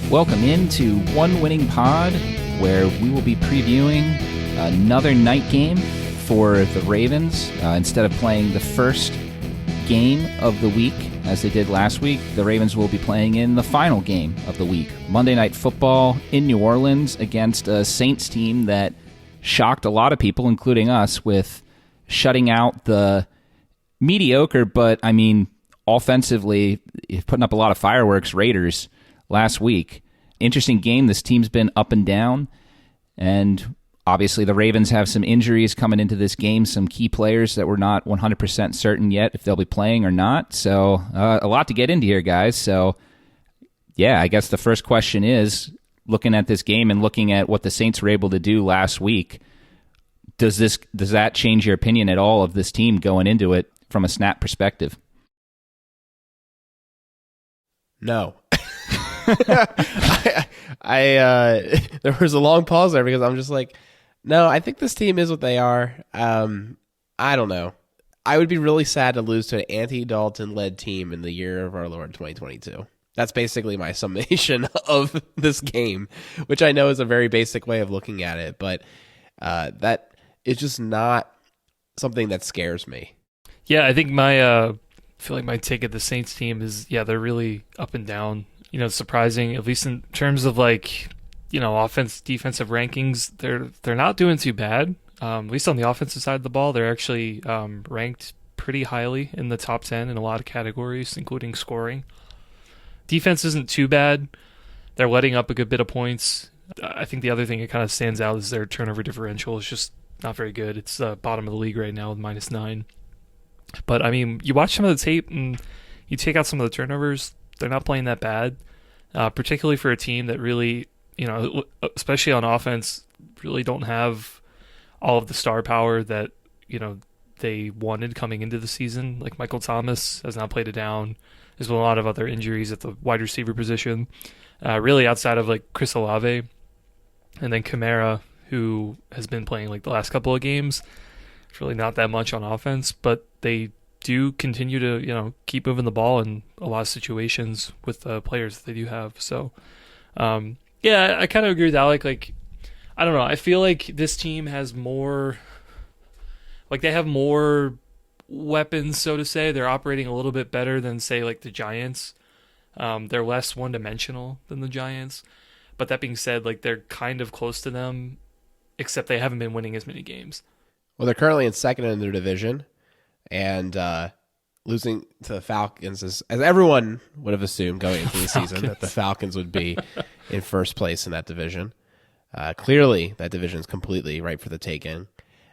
Welcome into One Winning Pod, where we will be previewing another night game for the Ravens. Instead of playing the first game of the week, as they did last week, the Ravens will be playing in the final game of the week. Monday Night Football in New Orleans against a Saints team that shocked a lot of people, including us, with shutting out the mediocre, but, offensively, putting up a lot of fireworks Raiders last week. Interesting game. This team's been up and down, and obviously the Ravens have some injuries coming into this game, some key players that we're not 100% certain yet if they'll be playing or not. So a lot to get into here, guys. So yeah, I guess the first question is, looking at this game and looking at what the Saints were able to do last week, does that change your opinion at all of this team going into it from a snap perspective? No. There was a long pause there because I'm just like, no, I think this team is what they are. I don't know. I would be really sad to lose to an anti-Dalton-led team in the year of our Lord 2022. That's basically my summation of this game, which I know is a very basic way of looking at it, but that is just not something that scares me. Yeah, I think I feel like my take at the Saints team is, they're really up and down. Surprising, at least in terms of offense, defensive rankings, they're not doing too bad. At least on the offensive side of the ball, they're actually ranked pretty highly in the top 10 in a lot of categories, including scoring. Defense isn't too bad. They're letting up a good bit of points. I think the other thing that kind of stands out is their turnover differential is just not very good. It's bottom of the league right now with -9. But, you watch some of the tape and you take out some of the turnovers, they're not playing that bad, particularly for a team that really, especially on offense, really don't have all of the star power that, they wanted coming into the season. Like Michael Thomas has not played it down. There's been a lot of other injuries at the wide receiver position, really outside of Chris Olave and then Kamara, who has been playing the last couple of games. It's really not that much on offense, but they do continue to, keep moving the ball in a lot of situations with the players that they do have. So, I kind of agree with Alec. I don't know. I feel like this team has more, they have more weapons, so to say. They're operating a little bit better than, say, the Giants. They're less one-dimensional than the Giants. But that being said, they're kind of close to them, except they haven't been winning as many games. Well, they're currently in second in their division, and losing to the Falcons, as everyone would have assumed going into the season, that the Falcons would be in first place in that division. Clearly, that division is completely ripe for the taking.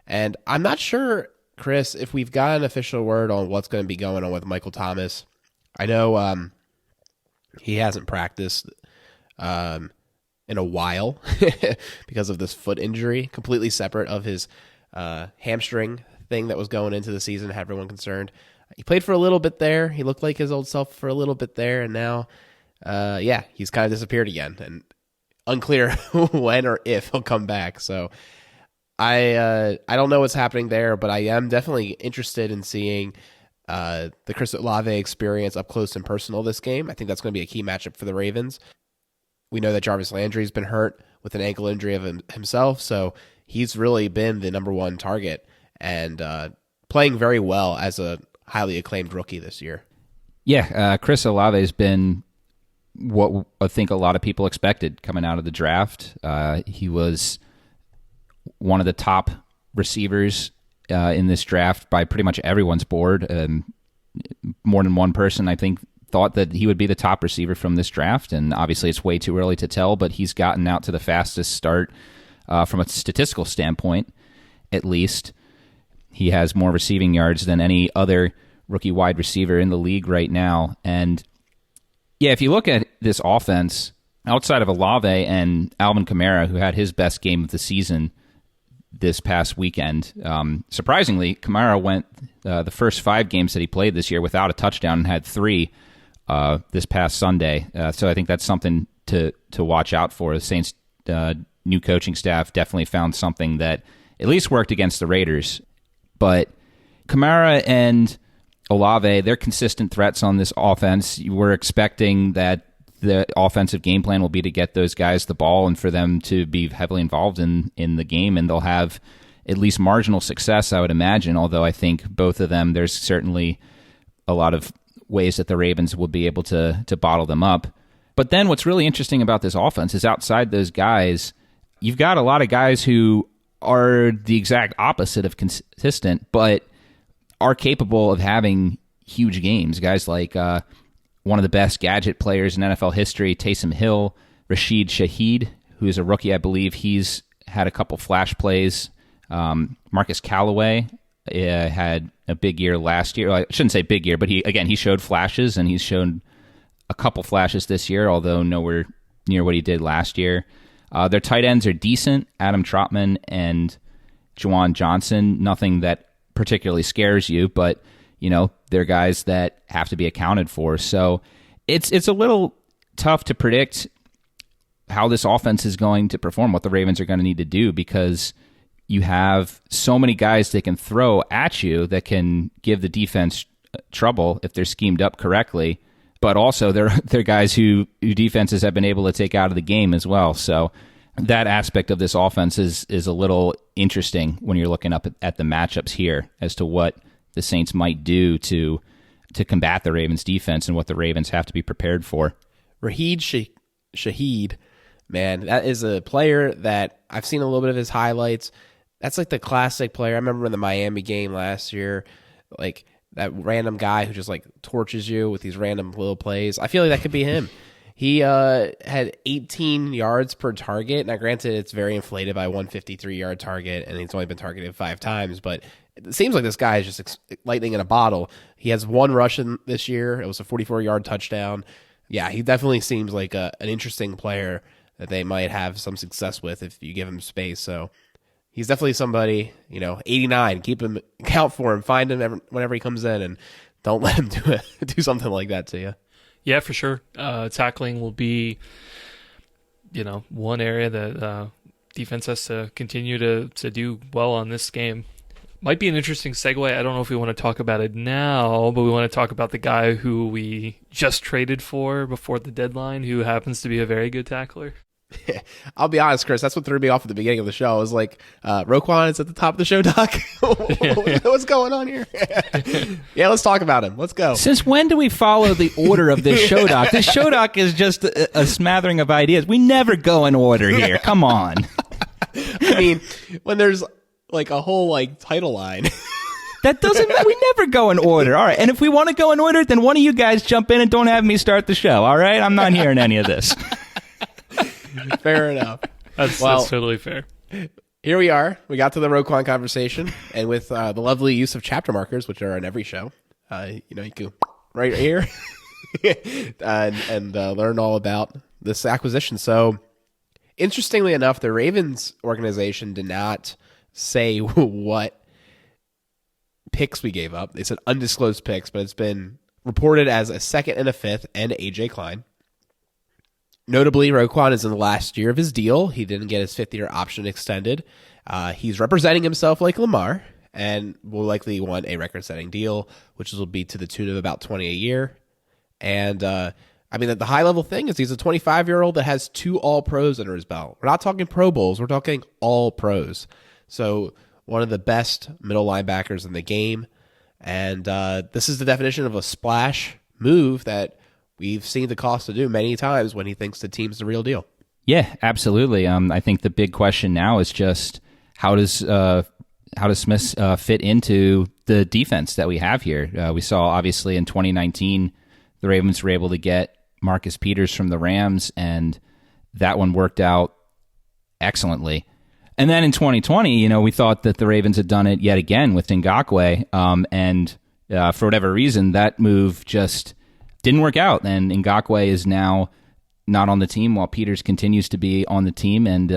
And I'm not sure, Chris, if we've got an official word on what's going to be going on with Michael Thomas. I know he hasn't practiced in a while because of this foot injury, completely separate of his hamstring thing that was going into the season, had everyone concerned. He played for a little bit there. He looked like his old self for a little bit there, and now, he's kind of disappeared again, and unclear when or if he'll come back. So I don't know what's happening there, but I am definitely interested in seeing the Chris Olave experience up close and personal this game. I think that's going to be a key matchup for the Ravens. We know that Jarvis Landry's been hurt with an ankle injury of himself, so he's really been the number one target and playing very well as a highly acclaimed rookie this year. Yeah, Chris Olave has been what I think a lot of people expected coming out of the draft. He was one of the top receivers in this draft by pretty much everyone's board. More than one person, I think, thought that he would be the top receiver from this draft, and obviously it's way too early to tell, but he's gotten out to the fastest start from a statistical standpoint, at least. He has more receiving yards than any other rookie wide receiver in the league right now. And yeah, if you look at this offense, outside of Olave and Alvin Kamara, who had his best game of the season this past weekend, surprisingly, Kamara went the first 5 games that he played this year without a touchdown and had 3 this past Sunday. So I think that's something to watch out for. The Saints' new coaching staff definitely found something that at least worked against the Raiders. But Kamara and Olave, they're consistent threats on this offense. You were expecting that the offensive game plan will be to get those guys the ball and for them to be heavily involved in the game, and they'll have at least marginal success, I would imagine, although I think both of them, there's certainly a lot of ways that the Ravens will be able to bottle them up. But then what's really interesting about this offense is outside those guys, you've got a lot of guys who are the exact opposite of consistent, but are capable of having huge games. Guys like one of the best gadget players in NFL history, Taysom Hill, Rashid Shaheed, who's a rookie, I believe. He's had a couple flash plays. Marcus Callaway had a big year last year. I shouldn't say big year, but he showed flashes, and he's shown a couple flashes this year, although nowhere near what he did last year. Their tight ends are decent, Adam Trotman and Juwan Johnson. Nothing that particularly scares you, but they're guys that have to be accounted for. So it's a little tough to predict how this offense is going to perform, what the Ravens are going to need to do, because you have so many guys they can throw at you that can give the defense trouble if they're schemed up correctly. But also they're guys who defenses have been able to take out of the game as well. So that aspect of this offense is a little interesting when you're looking up at the matchups here as to what the Saints might do to combat the Ravens defense and what the Ravens have to be prepared for. Raheed Shaheed, man, that is a player that I've seen a little bit of his highlights. That's like the classic player. I remember in the Miami game last year, like that random guy who just like torches you with these random little plays. I feel like that could be him. He had 18 yards per target. Now, granted, it's very inflated by 153-yard target, and he's only been targeted 5 times, but it seems like this guy is just lightning in a bottle. He has 1 rush this year. It was a 44-yard touchdown. Yeah, he definitely seems like an interesting player that they might have some success with if you give him space. So he's definitely somebody, 89. Keep him, count for him, find him whenever he comes in, and don't let him do something like that to you. Yeah, for sure. Tackling will be, one area that defense has to continue to do well on this game. Might be an interesting segue. I don't know if we want to talk about it now, but we want to talk about the guy who we just traded for before the deadline, who happens to be a very good tackler. I'll be honest, Chris, that's what threw me off at the beginning of the show. I was like, Roquan is at the top of the show, Doc. What's going on here? Yeah, let's talk about him. Let's go. Since when do we follow the order of this show, Doc? This show, Doc, is just a smattering of ideas. We never go in order here. Come on. I mean, when there's like a whole title line. That doesn't matter. We never go in order. All right. And if we want to go in order, then one of you guys jump in and don't have me start the show. All right? I'm not hearing any of this. Fair enough. That's totally fair. Here we are. We got to the Roquan conversation, and with the lovely use of chapter markers, which are in every show, you can right here and learn all about this acquisition. So, interestingly enough, the Ravens organization did not say what picks we gave up. They said undisclosed picks, but it's been reported as a 2nd and a 5th and A.J. Klein. Notably, Roquan is in the last year of his deal. He didn't get his 5th-year option extended. He's representing himself like Lamar and will likely want a record-setting deal, which will be to the tune of about $20 a year. And, the high-level thing is he's a 25-year-old that has 2 All-Pros under his belt. We're not talking Pro Bowls. We're talking All-Pros. So one of the best middle linebackers in the game. And this is the definition of a splash move that we've seen the cost to do many times when he thinks the team's the real deal. Yeah, absolutely. I think the big question now is just how does Smith fit into the defense that we have here? We saw obviously in 2019 the Ravens were able to get Marcus Peters from the Rams, and that one worked out excellently. And then in 2020, we thought that the Ravens had done it yet again with Ngakoue, and for whatever reason, that move just didn't work out, and Ngakoue is now not on the team while Peters continues to be on the team and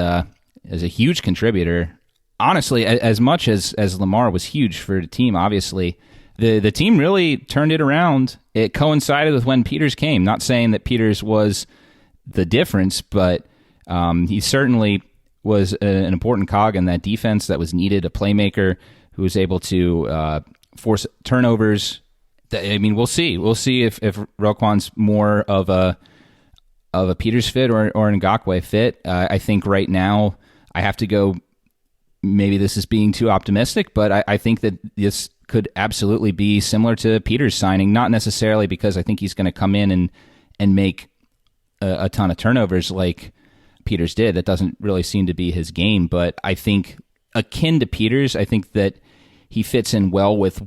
is a huge contributor. Honestly, as much as Lamar was huge for the team, obviously, the team really turned it around. It coincided with when Peters came. Not saying that Peters was the difference, but he certainly was an important cog in that defense that was needed, a playmaker who was able to force turnovers. We'll see. We'll see if Roquan's more of a of a Peters fit or an Ngakoue fit. I think right now I have to go, maybe this is being too optimistic, but I think that this could absolutely be similar to Peters signing, not necessarily because I think he's going to come in and make a ton of turnovers like Peters did. That doesn't really seem to be his game, but I think akin to Peters, I think that he fits in well with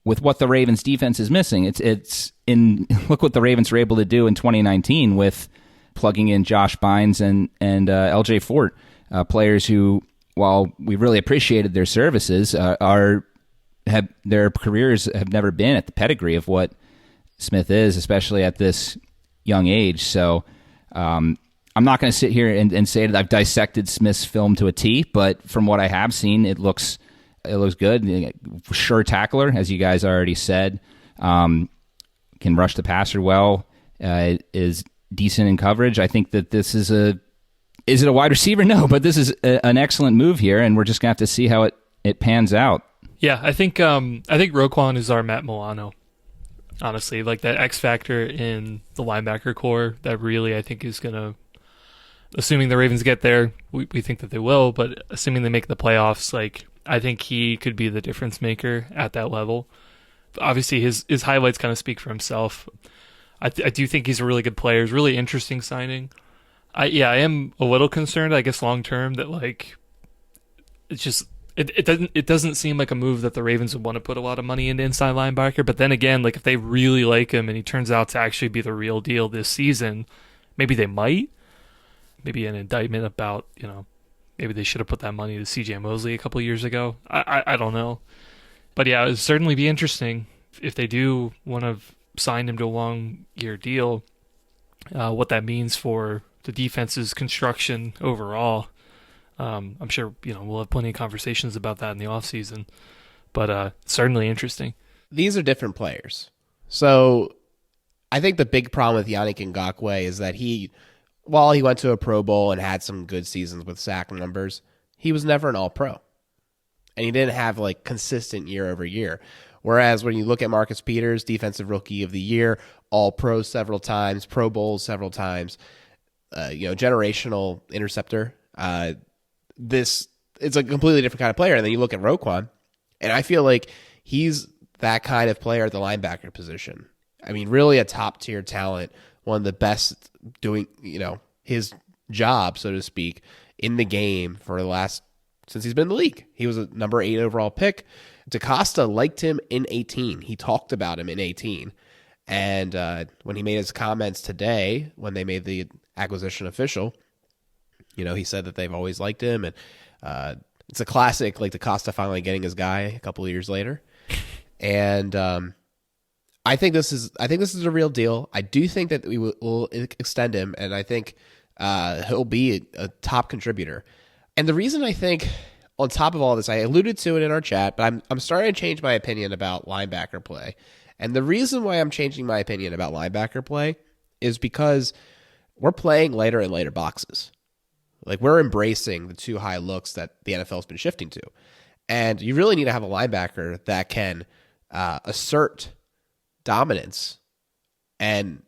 what the Ravens defense is missing. It's in look what the Ravens were able to do in 2019 with plugging in Josh Bynes and LJ Fort, players who, while we really appreciated their services, their careers have never been at the pedigree of what Smith is, especially at this young age. So I'm not going to sit here and say that I've dissected Smith's film to a T, but from what I have seen, it looks good. Sure tackler, as you guys already said. Can rush the passer well. Is decent in coverage. I think that this is Is it a wide receiver? No, but this is an excellent move here, and we're just going to have to see how it pans out. Yeah, I think Roquan is our Matt Milano. Honestly, like that X factor in the linebacker core that really I think is going to, assuming the Ravens get there, we think that they will, but assuming they make the playoffs, like I think he could be the difference maker at that level. Obviously, his highlights kind of speak for himself. I do think he's a really good player. He's a really interesting signing. I am a little concerned, I guess, long term that like it's just it doesn't seem like a move that the Ravens would want to put a lot of money into inside linebacker. But then again, like if they really like him and he turns out to actually be the real deal this season, maybe they might. Maybe an indictment about, maybe they should have put that money to C.J. Mosley a couple of years ago. I don't know. But yeah, it would certainly be interesting if they do want to sign him to a long-year deal, what that means for the defense's construction overall. I'm sure we'll have plenty of conversations about that in the offseason, but certainly interesting. These are different players. So I think the big problem with Yannick Ngakoue is that while he went to a Pro Bowl and had some good seasons with sack numbers, he was never an All-Pro. And he didn't have like consistent year over year. Whereas when you look at Marcus Peters, Defensive Rookie of the Year, All-Pro several times, Pro Bowls several times, generational interceptor. It's a completely different kind of player. And then you look at Roquan, and I feel like he's that kind of player at the linebacker position. I mean, really a top-tier talent, one of the best doing, his job, so to speak, in the game for the last, since he's been in the league. He was a number 8 overall pick. DaCosta liked him in 18. He talked about him in 18. And when he made his comments today, when they made the acquisition official, he said that they've always liked him. And it's a classic, like DaCosta finally getting his guy a couple of years later. And I think this is a real deal. I do think that we will extend him, and I think he'll be a top contributor. And the reason I think, on top of all this, I alluded to it in our chat, but I'm starting to change my opinion about linebacker play. And the reason why I'm changing my opinion about linebacker play is because we're playing later and later boxes. Like, we're embracing the too high looks that the NFL's been shifting to. And you really need to have a linebacker that can assert dominance and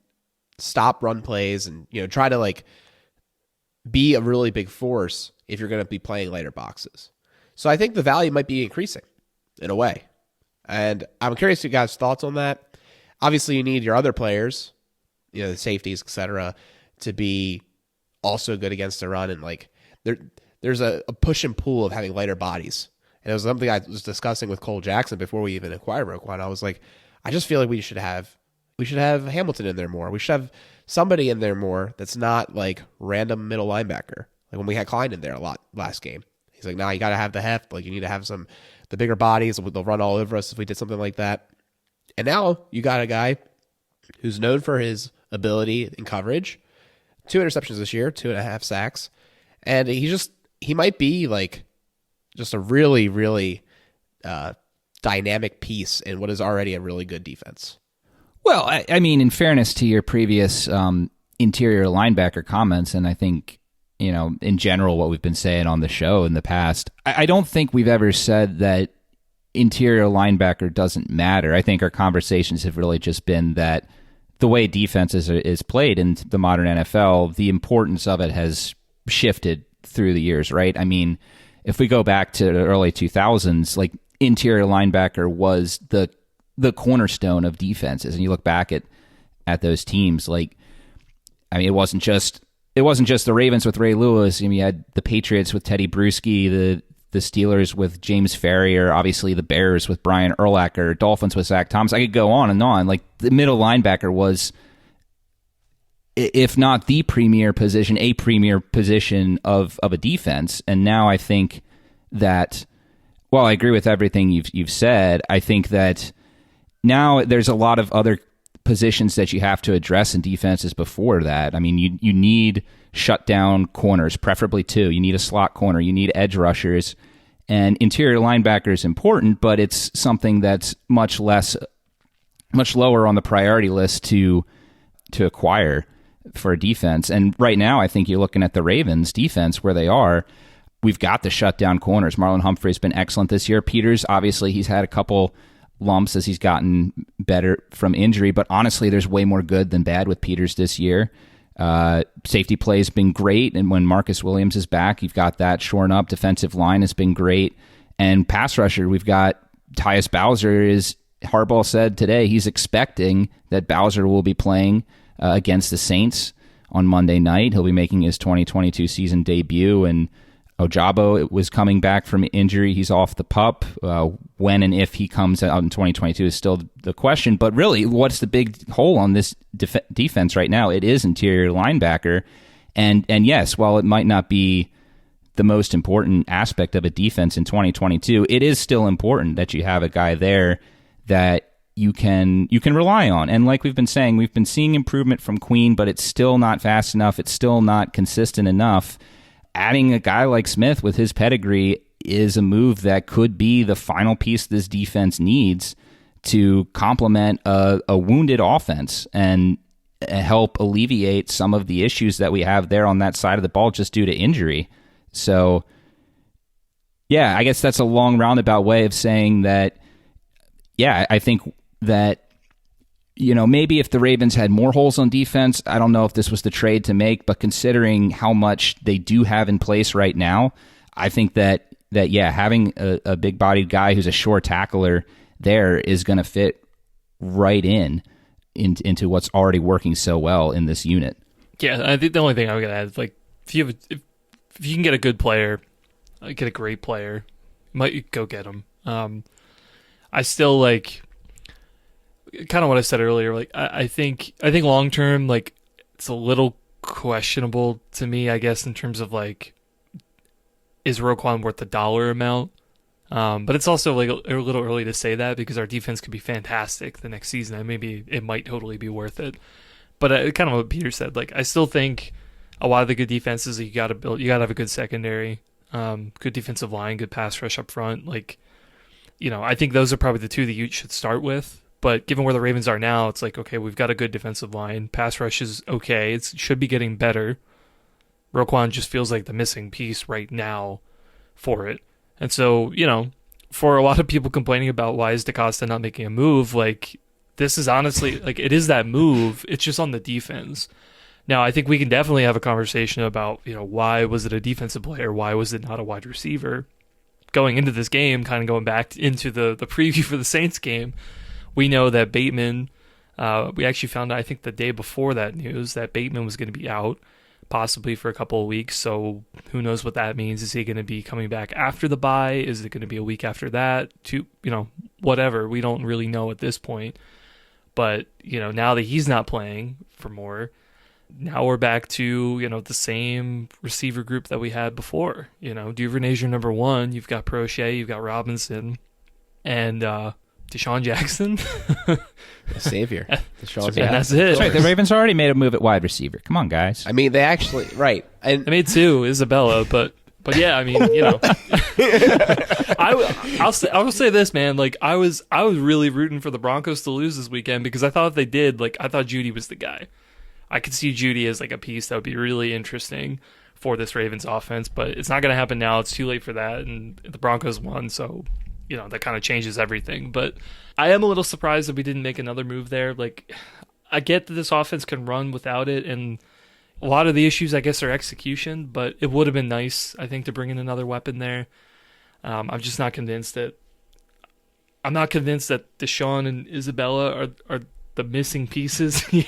stop run plays and, try to, like, be a really big force if you're going to be playing later boxes. So I think the value might be increasing in a way. And I'm curious your guys' thoughts on that. Obviously, you need your other players, the safeties, etc., to be also good against the run. And like there's a push and pull of having lighter bodies. And it was something I was discussing with Cole Jackson before we even acquired Roquan. I was like, I just feel like we should have Hamilton in there more. We should have somebody in there more that's not like random middle linebacker. Like when we had Klein in there a lot last game. He's like, nah, you got to have the heft. Like you need to have the bigger bodies. They'll run all over us if we did something like that. And now you got a guy who's known for his ability in coverage. 2 interceptions this year, 2.5 sacks. And he might be like just a really, really dynamic piece in what is already a really good defense. Well, I mean, in fairness to your previous interior linebacker comments, and I think, in general, what we've been saying on the show in the past, I don't think we've ever said that interior linebacker doesn't matter. I think our conversations have really just been that the way defense is played in the modern NFL, the importance of it has shifted through the years, right? I mean, if we go back to the early 2000s, like interior linebacker was the cornerstone of defenses, and you look back at those teams, like, I mean, it wasn't just the Ravens with Ray Lewis. I mean, you had the Patriots with Teddy Bruschi, the Steelers with James Farrier, obviously the Bears with Brian Urlacher, Dolphins with Zach Thomas. I could go on and on. Like, the middle linebacker was, if not the premier position, a premier position of a defense. And now I think that, well, I agree with everything you've said. I think that now there's a lot of other positions that you have to address in defenses before that. I mean, you need shutdown corners, preferably two. You need a slot corner. You need edge rushers. And interior linebacker is important, but it's something that's much lower on the priority list to acquire for a defense. And right now, I think you're looking at the Ravens defense where they are. We've got the shutdown corners. Marlon Humphrey's been excellent this year. Peters, obviously, he's had a couple lumps as he's gotten better from injury, but honestly, there's way more good than bad with Peters this year. Safety play has been great, and when Marcus Williams is back, you've got that shorn up. Defensive line has been great, and pass rusher, we've got Tyus Bowser. Harbaugh said today he's expecting that Bowser will be playing against the Saints on Monday night. He'll be making his 2022 season debut, and Ojabo was coming back from injury. He's off the PUP. When and if he comes out in 2022 is still the question. But really, what's the big hole on this defense right now? It is interior linebacker. And yes, while it might not be the most important aspect of a defense in 2022, it is still important that you have a guy there that you can rely on. And like we've been saying, we've been seeing improvement from Queen, but it's still not fast enough. It's still not consistent enough. Adding a guy like Smith with his pedigree is a move that could be the final piece this defense needs to complement a wounded offense and help alleviate some of the issues that we have there on that side of the ball just due to injury. So, yeah, I guess that's a long roundabout way of saying that, yeah, I think that, you know, maybe if the Ravens had more holes on defense, I don't know if this was the trade to make, but considering how much they do have in place right now, I think that yeah, having a big-bodied guy who's a sure tackler there is going to fit right into what's already working so well in this unit. Yeah, I think the only thing I'm going to add is, like, if you can get a good player, get a great player, might go get him. I still like kind of what I said earlier. Like, I think long term, like, it's a little questionable to me, I guess, in terms of, like, is Roquan worth the dollar amount? But it's also like a little early to say that because our defense could be fantastic the next season, and maybe it might totally be worth it. But kind of what Peter said, like, I still think a lot of the good defenses you got to build, you got to have a good secondary, good defensive line, good pass rush up front. Like, you know, I think those are probably the two that you should start with. But given where the Ravens are now, it's like, okay, we've got a good defensive line. Pass rush is okay. It should be getting better. Roquan just feels like the missing piece right now for it. And so, you know, for a lot of people complaining about why is DaCosta not making a move, like, this is honestly, like, it is that move. It's just on the defense. Now, I think we can definitely have a conversation about, you know, why was it a defensive player? Why was it not a wide receiver? Going into this game, kind of going back into the preview for the Saints game, we know that Bateman, we actually found out, I think the day before that news, that Bateman was going to be out, possibly for a couple of weeks. So who knows what that means? Is he going to be coming back after the bye? Is it going to be a week after that? You know, whatever. We don't really know at this point. But, you know, now that he's not playing for more, now we're back to, you know, the same receiver group that we had before. You know, Duvernay's your number one. You've got Prochet, you've got Robinson, and Deshaun Jackson. The savior. Deshaun Jackson. And that's it. That's right. The Ravens already made a move at wide receiver. Come on, guys. I mean, they actually, right. And I made two, Isabella, but yeah, I mean, you know, I'll say this, man. Like, I was really rooting for the Broncos to lose this weekend because I thought if they did, like, I thought Judy was the guy. I could see Judy as like a piece that would be really interesting for this Ravens offense, but it's not going to happen now. It's too late for that, and the Broncos won, so, you know, that kind of changes everything. But I am a little surprised that we didn't make another move there. Like, I get that this offense can run without it, and a lot of the issues, I guess, are execution, but it would have been nice, I think, to bring in another weapon there. I'm just not convinced that Deshaun and Isabella are the missing pieces here.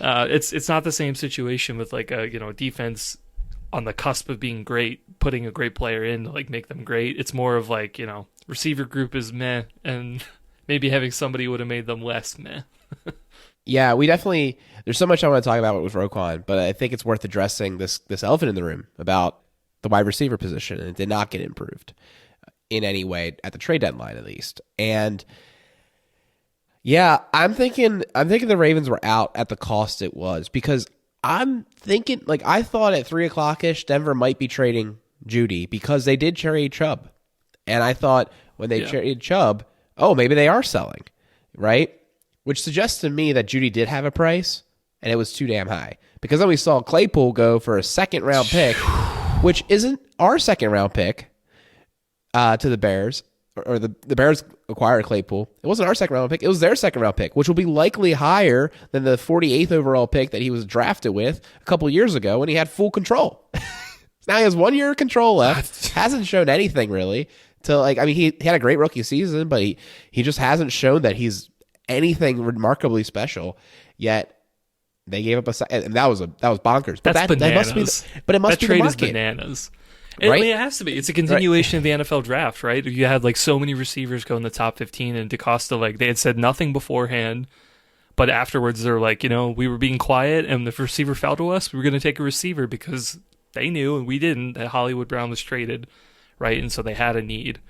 It's not the same situation with like a defense on the cusp of being great, putting a great player in to like make them great. It's more of like, receiver group is meh, and maybe having somebody would have made them less meh. Yeah, there's so much I want to talk about with Roquan, but I think it's worth addressing this elephant in the room about the wide receiver position, and it did not get improved in any way at the trade deadline, at least. And yeah, I'm thinking the Ravens were out at the cost it was, because I'm thinking, like, I thought at 3:00-ish Denver might be trading Judy because they did trade Chubb. And I thought when they traded Chubb, maybe they are selling, right? Which suggests to me that Judy did have a price, and it was too damn high. Because then we saw Claypool go for a second-round pick, which isn't our second-round pick to the Bears, or the Bears acquired Claypool. It wasn't our second-round pick. It was their second-round pick, which will be likely higher than the 48th overall pick that he was drafted with a couple years ago when he had full control. Now he has 1 year of control left. Hasn't shown anything, really. He had a great rookie season, but he just hasn't shown that he's anything remarkably special yet. They gave up a second, and that was bonkers. But That's bananas. It must be the trade market. Is bananas. Right? I mean, it has to be. It's a continuation of the NFL draft, right? You had like so many receivers go in the top 15, and DeCosta, like, they had said nothing beforehand, but afterwards they're like, we were being quiet, and if a receiver fell to us, we were going to take a receiver because they knew, and we didn't, that Hollywood Brown was traded, right? And so they had a need.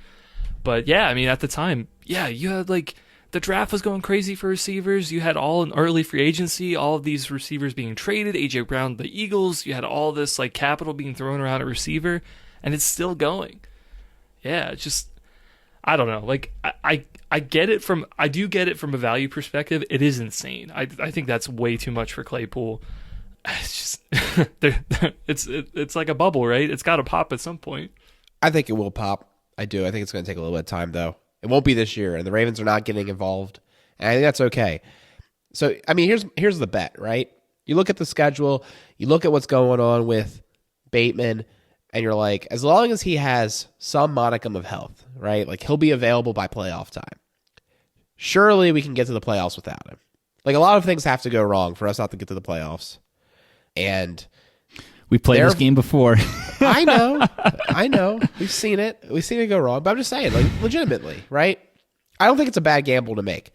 But yeah, I mean, at the time, you had like the draft was going crazy for receivers. You had all in early free agency, all of these receivers being traded. AJ Brown, the Eagles. You had all this like capital being thrown around at receiver, and it's still going. Yeah, it's just, I don't know. Like I get it from a value perspective. It is insane. I think that's way too much for Claypool. It's just it's like a bubble, right? It's got to pop at some point. I think it will pop. I do. I think it's going to take a little bit of time, though. It won't be this year, and the Ravens are not getting involved, and I think that's okay. So, I mean, here's the bet, right? You look at the schedule, you look at what's going on with Bateman, and you're like, as long as he has some modicum of health, right? Like, he'll be available by playoff time. Surely we can get to the playoffs without him. Like, a lot of things have to go wrong for us not to get to the playoffs, and we played this game before. I know. We've seen it. We've seen it go wrong. But I'm just saying, like, legitimately, right? I don't think it's a bad gamble to make.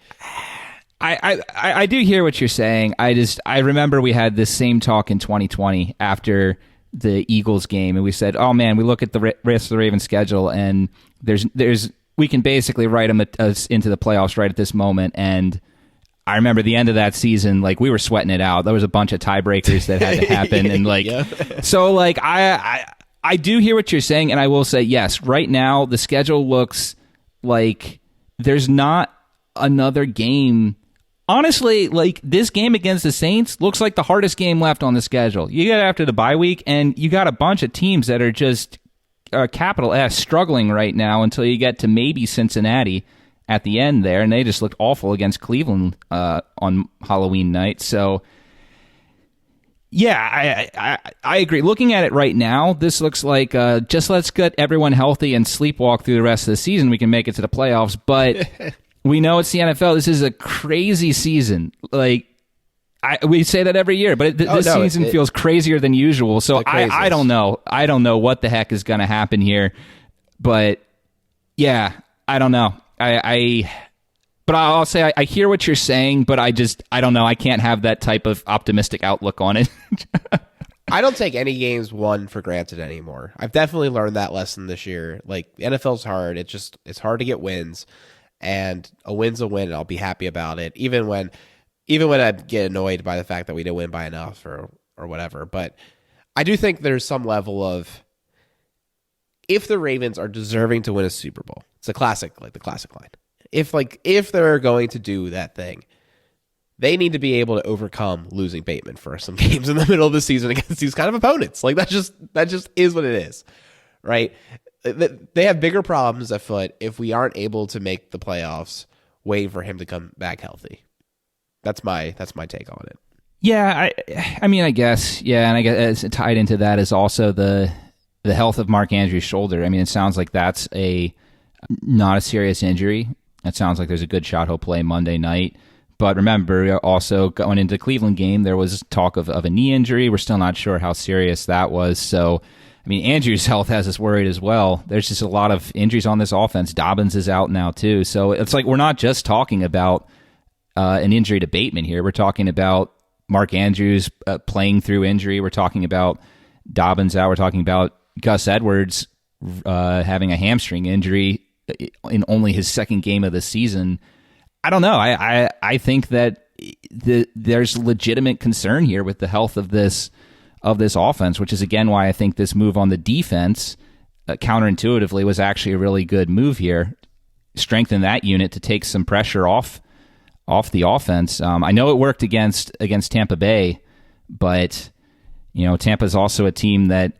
I do hear what you're saying. I remember we had this same talk in 2020 after the Eagles game, and we said, "Oh man, we look at the rest of the Ravens schedule, and we can basically write them into the playoffs right at this moment." And I remember the end of that season, like, we were sweating it out. There was a bunch of tiebreakers that had to happen, and like, so like I do hear what you're saying, and I will say yes. Right now, the schedule looks like there's not another game. Honestly, like, this game against the Saints looks like the hardest game left on the schedule. You get after the bye week, and you got a bunch of teams that are just capital S struggling right now until you get to maybe Cincinnati at the end there, and they just looked awful against Cleveland on Halloween night. So, yeah, I agree. Looking at it right now, this looks like just let's get everyone healthy and sleepwalk through the rest of the season. We can make it to the playoffs, but we know it's the NFL. This is a crazy season. Like, we say that every year, but this season feels crazier than usual. So I don't know. I don't know what the heck is going to happen here, but yeah, I don't know. But I'll say I hear what you're saying, but I don't know. I can't have that type of optimistic outlook on it. I don't take any games won for granted anymore. I've definitely learned that lesson this year. Like, the NFL's hard. It's hard to get wins, and a win's a win, and I'll be happy about it, even when I get annoyed by the fact that we didn't win by enough or whatever. But I do think there's some level of, if the Ravens are deserving to win a Super Bowl, it's a classic, like the classic line. If they're going to do that thing, they need to be able to overcome losing Bateman for some games in the middle of the season against these kind of opponents. Like, that just is what it is, right? They have bigger problems afoot if we aren't able to make the playoffs, waiting for him to come back healthy. That's my take on it. Yeah, I mean, I guess, yeah, and I guess tied into that is also the health of Mark Andrews' shoulder. I mean, it sounds like that's not a serious injury. It sounds like there's a good shot he'll play Monday night. But remember, also going into the Cleveland game, there was talk of a knee injury. We're still not sure how serious that was. So, I mean, Andrews' health has us worried as well. There's just a lot of injuries on this offense. Dobbins is out now, too. So it's like we're not just talking about an injury to Bateman here. We're talking about Mark Andrews playing through injury. We're talking about Dobbins out. We're talking about Gus Edwards having a hamstring injury in only his second game of the season. I don't know. I think that there's legitimate concern here with the health of this offense, which is again why I think this move on the defense, counterintuitively, was actually a really good move here. Strengthen that unit to take some pressure off the offense. I know it worked against Tampa Bay, but Tampa's also a team that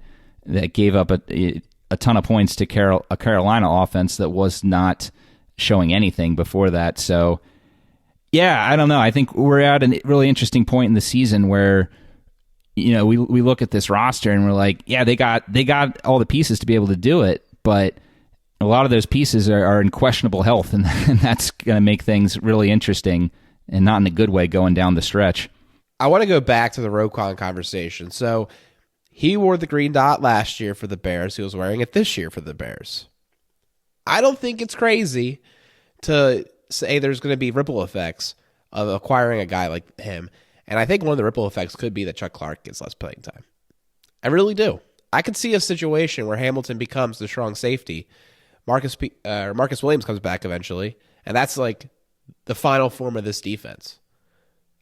gave up a ton of points to a Carolina offense that was not showing anything before that. So, yeah, I don't know. I think we're at a really interesting point in the season where, we look at this roster and we're like, yeah, they got all the pieces to be able to do it, but a lot of those pieces are in questionable health, and that's going to make things really interesting and not in a good way going down the stretch. I want to go back to the Roquan conversation. So he wore the green dot last year for the Bears. He was wearing it this year for the Bears. I don't think it's crazy to say there's going to be ripple effects of acquiring a guy like him. And I think one of the ripple effects could be that Chuck Clark gets less playing time. I really do. I could see a situation where Hamilton becomes the strong safety. Marcus Williams comes back eventually, and that's like the final form of this defense.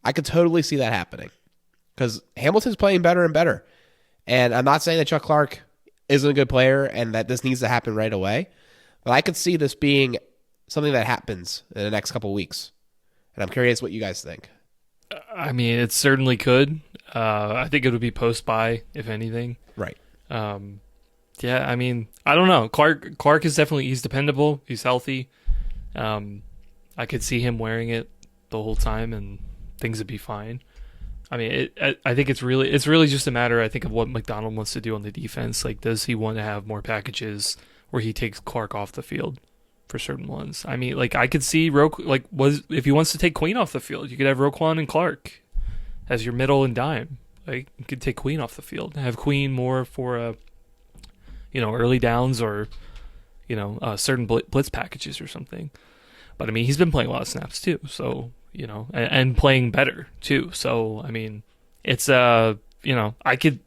I could totally see that happening because Hamilton's playing better and better. And I'm not saying that Chuck Clark isn't a good player and that this needs to happen right away, but I could see this being something that happens in the next couple of weeks. And I'm curious what you guys think. I mean, it certainly could. I think it would be post-bye, if anything. Right. Yeah, I mean, I don't know. Clark is he's dependable. He's healthy. I could see him wearing it the whole time and things would be fine. I mean, I think it's really just a matter, I think, of what McDonald wants to do on the defense. Like, does he want to have more packages where he takes Clark off the field for certain ones? I mean, like, I could see if he wants to take Queen off the field, you could have Roquan and Clark as your middle and dime. Like, you could take Queen off the field, have Queen more for early downs or certain blitz packages or something. But I mean, he's been playing a lot of snaps too, so. And playing better too. So I mean, it's I could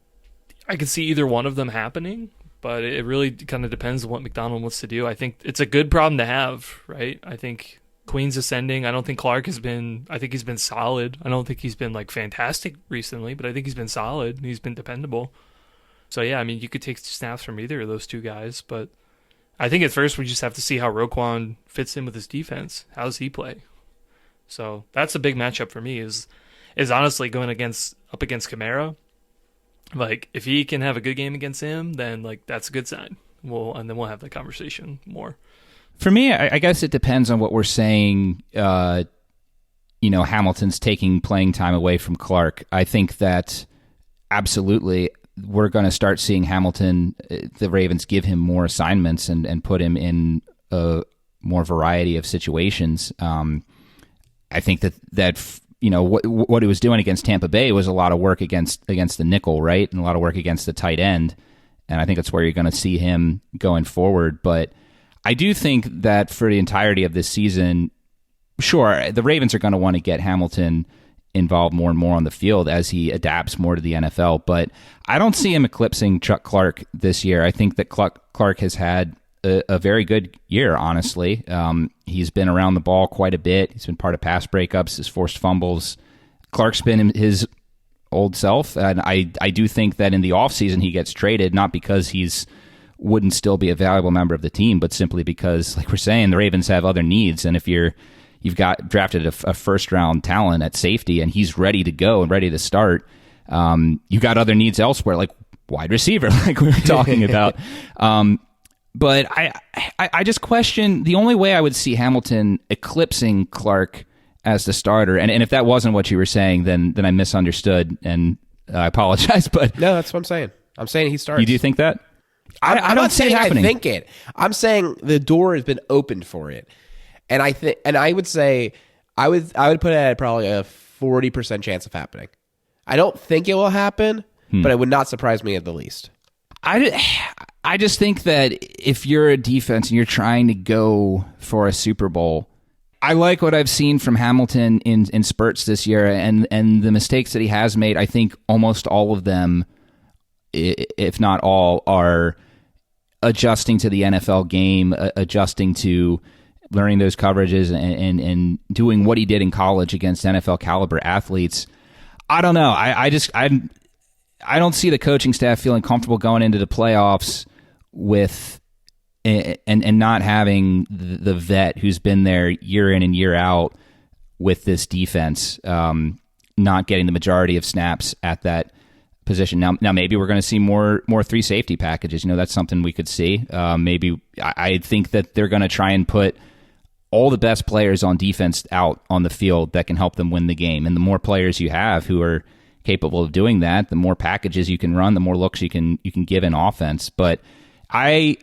see either one of them happening, but it really kind of depends on what McDonald wants to do. I think it's a good problem to have, right? I think Queen's ascending. I don't think Clark has been. I think he's been solid. I don't think he's been like fantastic recently, but I think he's been solid. He's been dependable. So yeah, I mean, you could take snaps from either of those two guys, but I think at first we just have to see how Roquan fits in with his defense. How does he play? So that's a big matchup for me is honestly going up against Kamara. Like, if he can have a good game against him, then like that's a good sign. And then we'll have the conversation more. For me, I guess it depends on what we're saying. Hamilton's taking playing time away from Clark. I think that absolutely we're going to start seeing Hamilton, the Ravens, give him more assignments and put him in a more variety of situations. I think that what he was doing against Tampa Bay was a lot of work against the nickel, right, and a lot of work against the tight end, and I think that's where you're going to see him going forward. But I do think that for the entirety of this season, sure, the Ravens are going to want to get Hamilton involved more and more on the field as he adapts more to the NFL, but I don't see him eclipsing Chuck Clark this year. I think that Clark has had a very good year, honestly. He's been around the ball quite a bit. He's been part of pass breakups, his forced fumbles. Clark's been his old self, and I do think that in the offseason he gets traded, not because wouldn't still be a valuable member of the team, but simply because, like we're saying, the Ravens have other needs, and if you've got drafted a first-round talent at safety and he's ready to go and ready to start, you got other needs elsewhere, like wide receiver, like we were talking about. But I just question the only way I would see Hamilton eclipsing Clark as the starter. And if that wasn't what you were saying, then I misunderstood, and I apologize. But No, that's what I'm saying. I'm saying he starts. you do think that? I'm don't not see it saying happening. I think it. I'm saying the door has been opened for it, and I would say I would put it at probably a 40% chance of happening. I don't think it will happen, but it would not surprise me at the least. I just think that if you're a defense and you're trying to go for a Super Bowl, I like what I've seen from Hamilton in spurts this year, and the mistakes that he has made. I think almost all of them, if not all, are adjusting to the NFL game, adjusting to learning those coverages, and doing what he did in college against NFL caliber athletes. I don't know. I don't see the coaching staff feeling comfortable going into the playoffs with and not having the vet who's been there year in and year out with this defense, not getting the majority of snaps at that position. Now maybe we're going to see more 3 safety packages. That's something we could see. Maybe I think that they're going to try and put all the best players on defense out on the field that can help them win the game. And the more players you have who are capable of doing that, the more packages you can run, the more looks you can give in offense. But I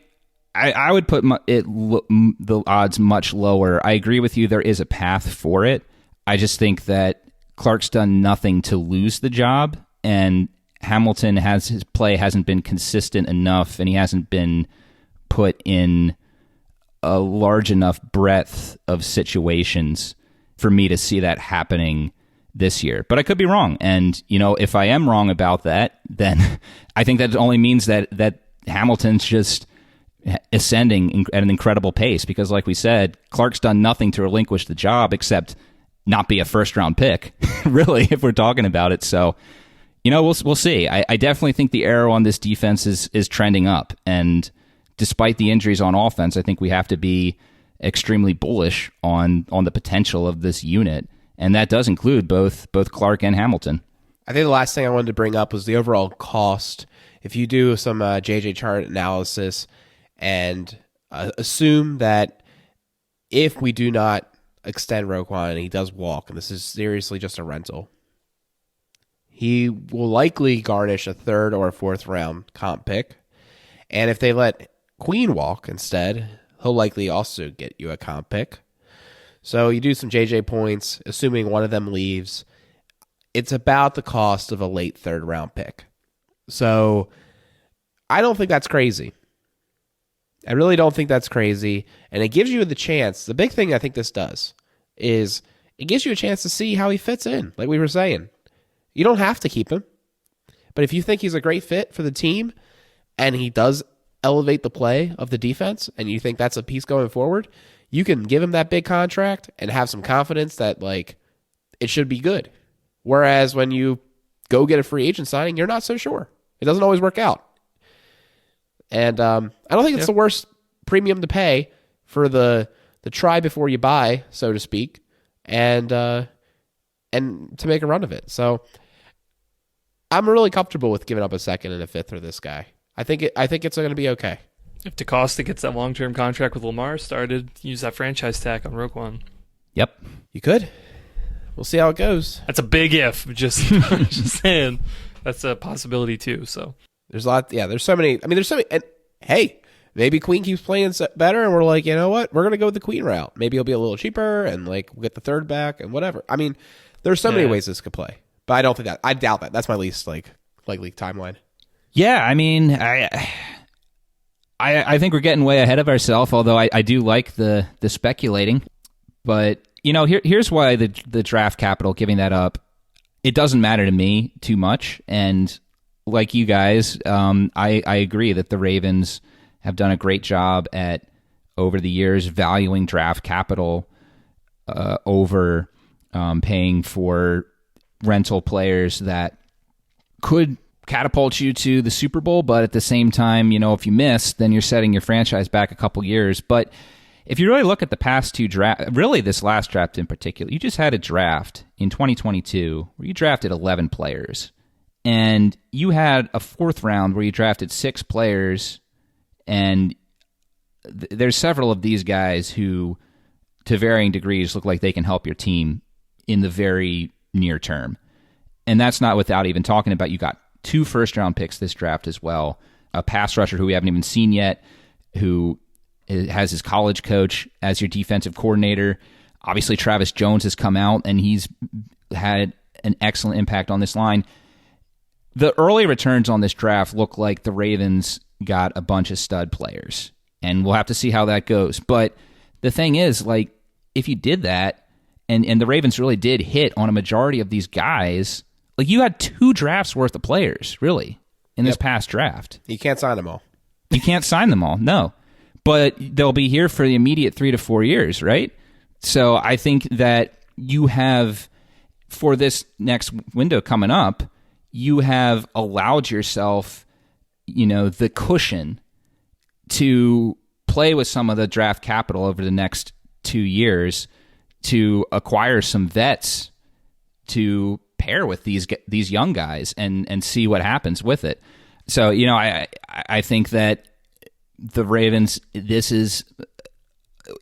would put the odds much lower. I agree with you. There is a path for it. I just think that Clark's done nothing to lose the job, and Hamilton his play hasn't been consistent enough, and he hasn't been put in a large enough breadth of situations for me to see that happening this year. But I could be wrong. And, if I am wrong about that, then I think that only means that Hamilton's just ascending at an incredible pace, because like we said, Clark's done nothing to relinquish the job except not be a first-round pick, really, if we're talking about it. So, we'll see. I definitely think the arrow on this defense is trending up, and despite the injuries on offense, I think we have to be extremely bullish on the potential of this unit, and that does include both Clark and Hamilton. I think the last thing I wanted to bring up was the overall cost. If you do some JJ chart analysis and assume that if we do not extend Roquan and he does walk, and this is seriously just a rental, he will likely garnish a 3rd or a 4th round comp pick. And if they let Queen walk instead, he'll likely also get you a comp pick. So you do some JJ points, assuming one of them leaves, it's about the cost of a late 3rd round pick. So I don't think that's crazy. I really don't think that's crazy. And it gives you the chance. The big thing I think this does is it gives you a chance to see how he fits in, like we were saying. You don't have to keep him. But if you think he's a great fit for the team and he does elevate the play of the defense and you think that's a piece going forward, you can give him that big contract and have some confidence that it should be good. Whereas when you go get a free agent signing, you're not so sure. It doesn't always work out. And I don't think it's the worst premium to pay for the try before you buy, so to speak, and to make a run of it. So I'm really comfortable with giving up a 2nd and a 5th for this guy. I think it's going to be okay. If DeCosta gets that long-term contract with Lamar started, use that franchise tag on Roquan. Yep. You could. We'll see how it goes. That's a big if. Just saying. That's a possibility too. So there's a lot. Yeah, there's so many. And hey, maybe Queen keeps playing better, and we're like, you know what? We're gonna go with the Queen route. Maybe it'll be a little cheaper, and we'll get the 3rd back and whatever. There's so many ways this could play, but I don't think that. I doubt that. That's my least likely timeline. Yeah, I think we're getting way ahead of ourselves. Although I do like the speculating, but here's why the draft capital, giving that up, it doesn't matter to me too much. And like you guys, I agree that the Ravens have done a great job over the years valuing draft capital over paying for rental players that could catapult you to the Super Bowl, but at the same time, if you miss, then you're setting your franchise back a couple years. But if you really look at the past 2 drafts, really this last draft in particular, you just had a draft in 2022 where you drafted 11 players, and you had a 4th round where you drafted 6 players, and there's several of these guys who, to varying degrees, look like they can help your team in the very near term. And that's not without even talking about you got 2 first-round picks this draft as well, a pass rusher who we haven't even seen yet, who has his college coach as your defensive coordinator. Obviously, Travis Jones has come out, and he's had an excellent impact on this line. The early returns on this draft look like the Ravens got a bunch of stud players, and we'll have to see how that goes. But the thing is, like, if you did that, and the Ravens really did hit on a majority of these guys, like, you had 2 drafts worth of players, really, in this past draft. You can't sign them all. You can't sign them all, no. But they'll be here for the immediate 3 to 4 years, right? So I think that you have, for this next window coming up, you have allowed yourself, the cushion to play with some of the draft capital over the next 2 years to acquire some vets to pair with these young guys and see what happens with it. So, I think that the Ravens, this is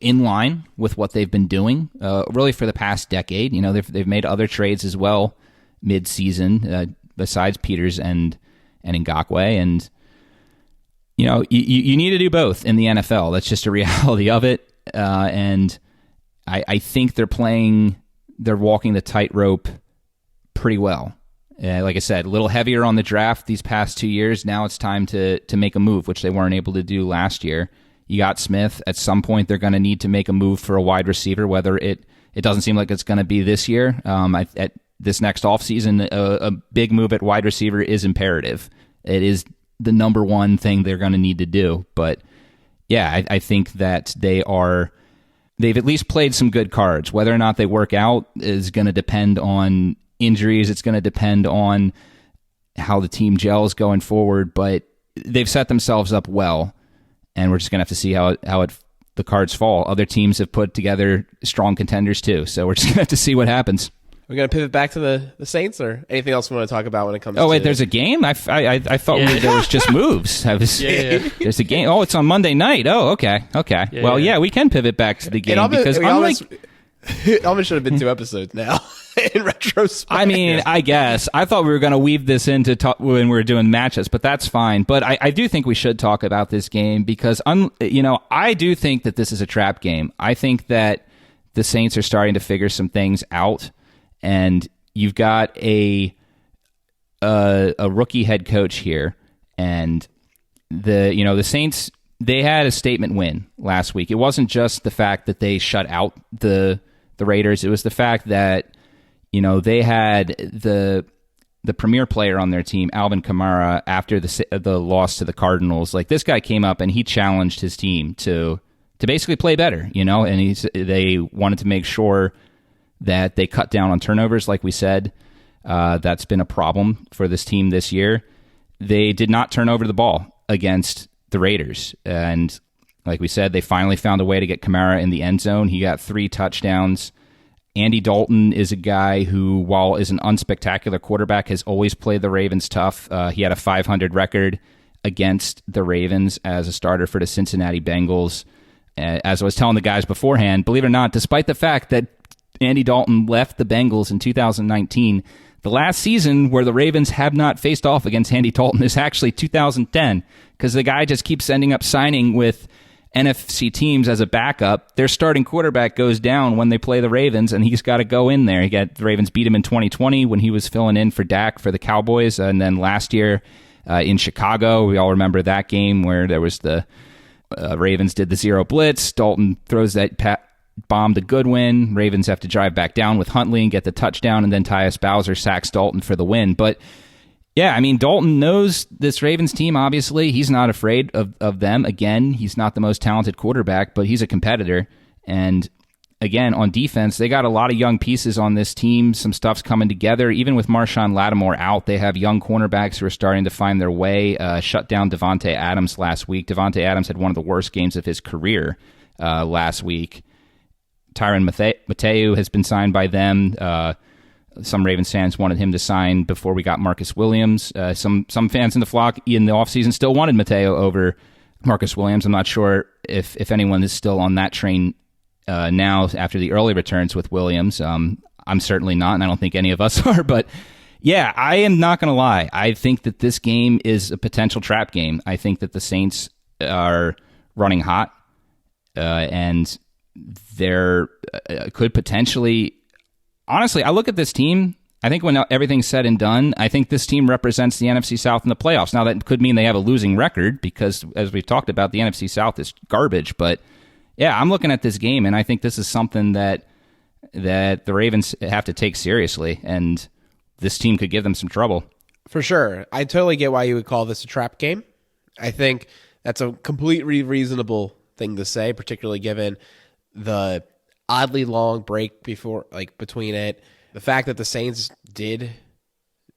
in line with what they've been doing really for the past decade. They've made other trades as well mid-season besides Peters and Ngakoue. And, you need to do both in the NFL. That's just a reality of it. And I think they're walking the tightrope pretty well. Like I said, a little heavier on the draft these past 2 years. Now it's time to make a move, which they weren't able to do last year. You got Smith. At some point, they're going to need to make a move for a wide receiver, whether it doesn't seem like it's going to be this year. At this next offseason, a big move at wide receiver is imperative. It is the number one thing they're going to need to do. But, yeah, I think that they've at least played some good cards. Whether or not they work out is going to depend on injuries. It's going to depend on how the team gels going forward, but they've set themselves up well, and we're just going to have to see how the cards fall. Other teams have put together strong contenders too, so we're just going to have to see what happens. We're going to pivot back to the Saints, or anything else we want to talk about when it comes to... Oh, wait, there's a game? I thought there was just moves. There's a game. Oh, it's on Monday night. Oh, okay. Yeah, we can pivot back to the game because it almost should have been 2 episodes now. In retrospect, I mean, I guess I thought we were going to weave this into when we were doing matchups, but that's fine. But I do think we should talk about this game because I do think that this is a trap game. I think that the Saints are starting to figure some things out, and you've got a rookie head coach here, and the Saints, they had a statement win last week. It wasn't just the fact that they shut out the Raiders; it was the fact that they had the premier player on their team, Alvin Kamara, after the loss to the Cardinals. Like, this guy came up and he challenged his team to basically play better, and they wanted to make sure that they cut down on turnovers, like we said. That's been a problem for this team this year. They did not turn over the ball against the Raiders, and like we said, they finally found a way to get Kamara in the end zone. He got 3 touchdowns. Andy Dalton is a guy who, while is an unspectacular quarterback, has always played the Ravens tough. He had a .500 record against the Ravens as a starter for the Cincinnati Bengals. As I was telling the guys beforehand, believe it or not, despite the fact that Andy Dalton left the Bengals in 2019, the last season where the Ravens have not faced off against Andy Dalton is actually 2010, because the guy just keeps ending up signing with NFC teams as a backup. Their starting quarterback goes down when they play the Ravens, and he's got to go in there. The Ravens beat him in 2020 when he was filling in for Dak for the Cowboys, and then last year in Chicago, we all remember that game where there was the Ravens did the zero blitz. Dalton throws that bomb to Goodwin. Ravens have to drive back down with Huntley and get the touchdown, and then Tyus Bowser sacks Dalton for the win. But yeah, I mean, Dalton knows this Ravens team, obviously. He's not afraid of them. Again, he's not the most talented quarterback, but he's a competitor. And again, on defense, they got a lot of young pieces on this team. Some stuff's coming together. Even with Marshawn Lattimore out, they have young cornerbacks who are starting to find their way. Shut down Devontae Adams last week. Devontae Adams had one of the worst games of his career last week. Tyrann Mathieu has been signed by them. Some Ravens fans wanted him to sign before we got Marcus Williams. Some fans in the flock in the offseason still wanted Mateo over Marcus Williams. I'm not sure if anyone is still on that train now after the early returns with Williams. I'm certainly not, and I don't think any of us are. But yeah, I am not going to lie. I think that this game is a potential trap game. I think that the Saints are running hot, and there could potentially. Honestly, I look at this team. I think when everything's said and done, I think this team represents the NFC South in the playoffs. Now, that could mean they have a losing record because, as we've talked about, the NFC South is garbage. But yeah, I'm looking at this game, and I think this is something that the Ravens have to take seriously, and this team could give them some trouble. For sure. I totally get why you would call this a trap game. I think that's a completely reasonable thing to say, particularly given the oddly long break between it. The fact that the Saints did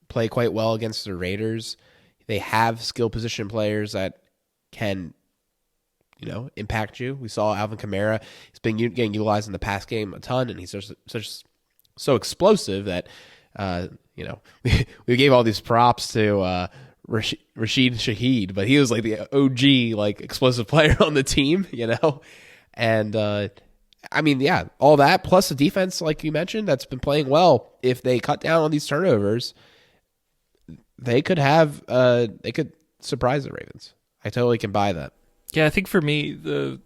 play quite well against the Raiders. They have skill position players that can, impact you. We saw Alvin Kamara. He's been getting utilized in the pass game a ton, and he's so explosive that, we gave all these props to Rashid Shaheed, but he was like the OG, explosive player on the team, And, all that, plus the defense, like you mentioned, that's been playing well. If they cut down on these turnovers, they could surprise the Ravens. I totally can buy that. Yeah, I think for me, the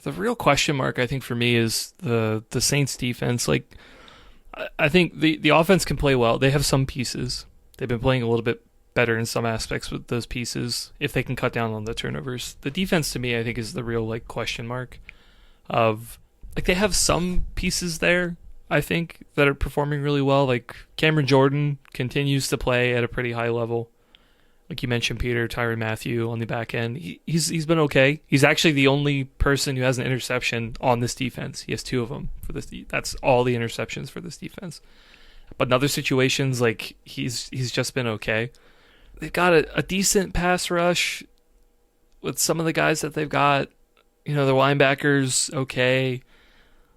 real question mark, I think for me, is the Saints defense. I think the offense can play well. They have some pieces. They've been playing a little bit better in some aspects with those pieces if they can cut down on the turnovers. The defense, to me, I think is the real question mark of, they have some pieces there, I think, that are performing really well. Cameron Jordan continues to play at a pretty high level. Like you mentioned, Peter, Tyrann Mathieu on the back end. He's been okay. He's actually the only person who has an interception on this defense. He has 2 of them for this. That's all the interceptions for this defense. But in other situations, he's just been okay. They've got a decent pass rush with some of the guys that they've got. The linebackers, okay.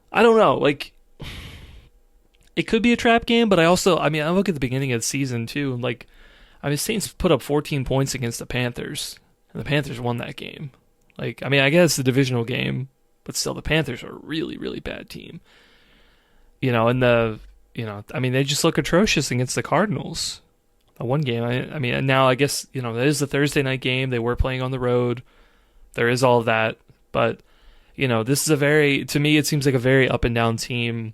I don't know. It could be a trap game, but I look at the beginning of the season too, and Saints put up 14 points against the Panthers, and the Panthers won that game. I guess it's a divisional game, but still, the Panthers are a really, really bad team. And they just look atrocious against the Cardinals. One game, now I guess, that is the Thursday night game. They were playing on the road. There is all of that, but this is to me, it seems like a very up and down team.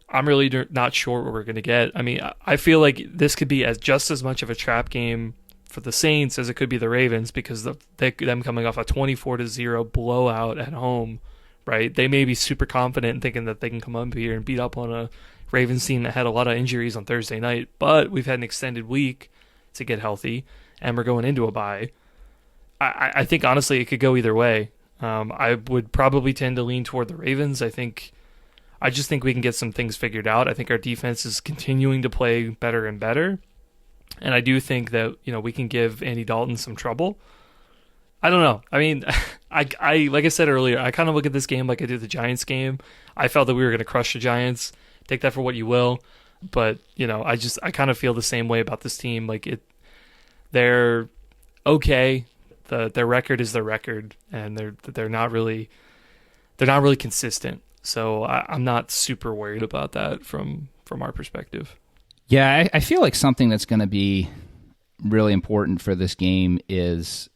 I'm really not sure what we're going to get. I feel like this could be just as much of a trap game for the Saints as it could be the Ravens, because them coming off a 24-0 blowout at home, right? They may be super confident and thinking that they can come up here and beat up on a Ravens team that had a lot of injuries on Thursday night, but we've had an extended week to get healthy, and we're going into a bye. I think, honestly, it could go either way. I would probably tend to lean toward the Ravens. I just think we can get some things figured out. I think our defense is continuing to play better and better. And I do think that, we can give Andy Dalton some trouble. I don't know. I like I said earlier, I kind of look at this game like I did the Giants game. I felt that we were going to crush the Giants. Take that for what you will. But, I kind of feel the same way about this team. They're okay. Their record is their record, and they're not really consistent. So I'm not super worried about that from our perspective. Yeah, I feel like something that's going to be really important for this game is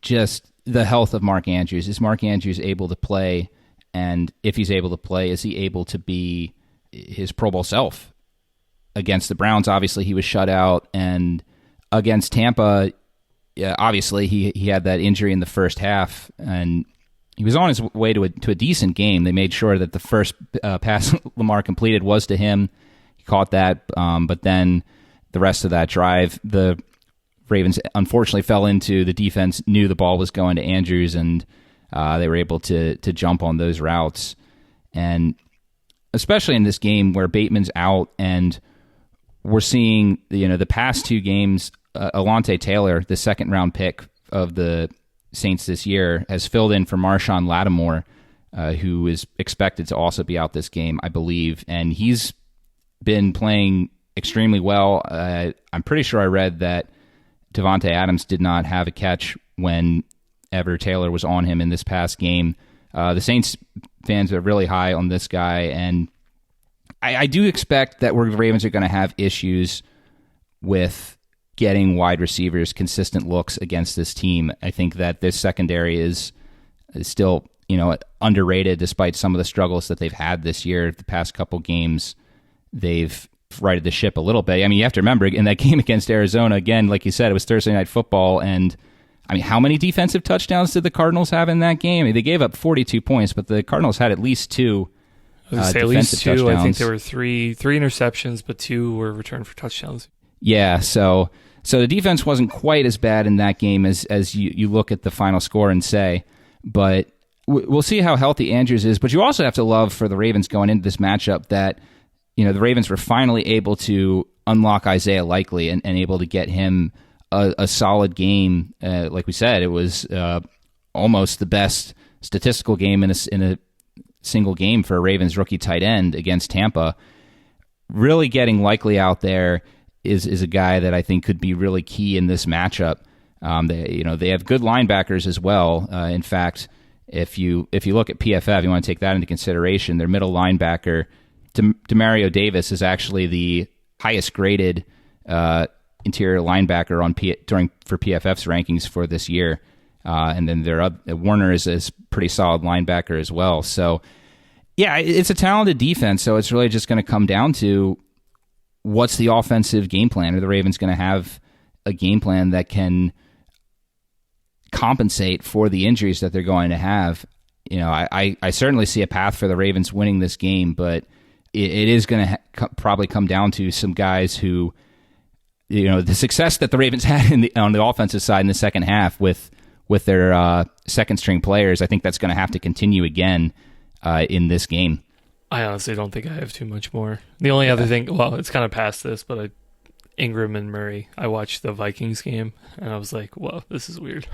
just the health of Mark Andrews. Is Mark Andrews able to play? And if he's able to play, is he able to be his Pro Bowl self? Against the Browns, obviously, he was shut out. And against Tampa, obviously, he had that injury in the first half. And he was on his way to a decent game. They made sure that the first pass Lamar completed was to him. He caught that, but then the rest of that drive, the Ravens unfortunately fell into the defense, knew the ball was going to Andrews, and they were able to jump on those routes. And especially in this game where Bateman's out, and we're seeing the past 2 games, Alontae Taylor, the second-round pick of the Saints this year, has filled in for Marshawn Lattimore, who is expected to also be out this game, I believe, and he's been playing extremely well. I'm pretty sure I read that Devontae Adams did not have a catch whenever Taylor was on him in this past game. The Saints fans are really high on this guy, and I do expect that the Ravens are going to have issues with getting wide receivers consistent looks against this team. I think that this secondary is still, underrated despite some of the struggles that they've had this year. The past couple games, they've righted the ship a little bit. I mean, you have to remember, in that game against Arizona, again, like you said, it was Thursday Night Football, and I mean, how many defensive touchdowns did the Cardinals have in that game? I mean, they gave up 42 points, but the Cardinals had at least two at least two. touchdowns. I think there were three interceptions, but 2 were returned for touchdowns. Yeah, so the defense wasn't quite as bad in that game as you look at the final score and say, but we'll see how healthy Andrews is. But you also have to love for the Ravens going into this matchup that the Ravens were finally able to unlock Isaiah Likely and able to get him a solid game. Like we said, it was almost the best statistical game in a single game for a Ravens rookie tight end against Tampa. Really getting Likely out there is a guy that I think could be really key in this matchup. They have good linebackers as well. In fact, if you look at PFF, you want to take that into consideration. Their middle linebacker, Demario Davis, is actually the highest graded interior linebacker for PFF's rankings for this year. And then Warner is a pretty solid linebacker as well. So, yeah, it's a talented defense. So it's really just going to come down to what's the offensive game plan. Are the Ravens going to have a game plan that can compensate for the injuries that they're going to have? I certainly see a path for the Ravens winning this game, but it is going to probably come down to some guys who, the success that the Ravens had on the offensive side in the second half with their second string players. I think that's going to have to continue again in this game. I honestly don't think I have too much more. The only other thing, well, it's kind of past this, but Ingram and Murray, I watched the Vikings game, and I was like, whoa, this is weird.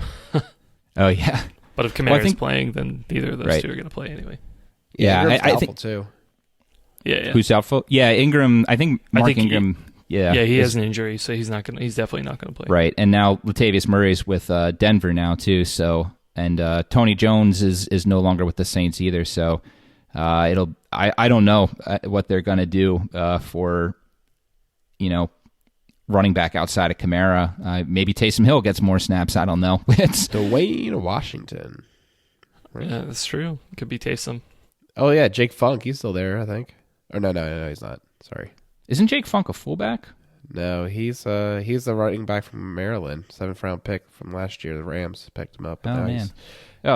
Oh, yeah. But if Kamara's playing, then neither of those two are going to play anyway. Yeah, I think too. Yeah. Who's doubtful? Yeah, Ingram. I think Ingram. He has an injury, so he's definitely not going to play. Right, and now Latavius Murray's with Denver now too. So, and Tony Jones is no longer with the Saints either. So, I don't know what they're going to do for running back outside of Kamara. Maybe Taysom Hill gets more snaps. I don't know. It's the way to Washington. Right? Yeah, that's true. It could be Taysom. Oh yeah, Jake Funk. He's still there, I think. Or no, he's not. Sorry. Isn't Jake Funk a fullback? No, he's the running back from Maryland, 7th round pick from last year. The Rams picked him up. Oh man.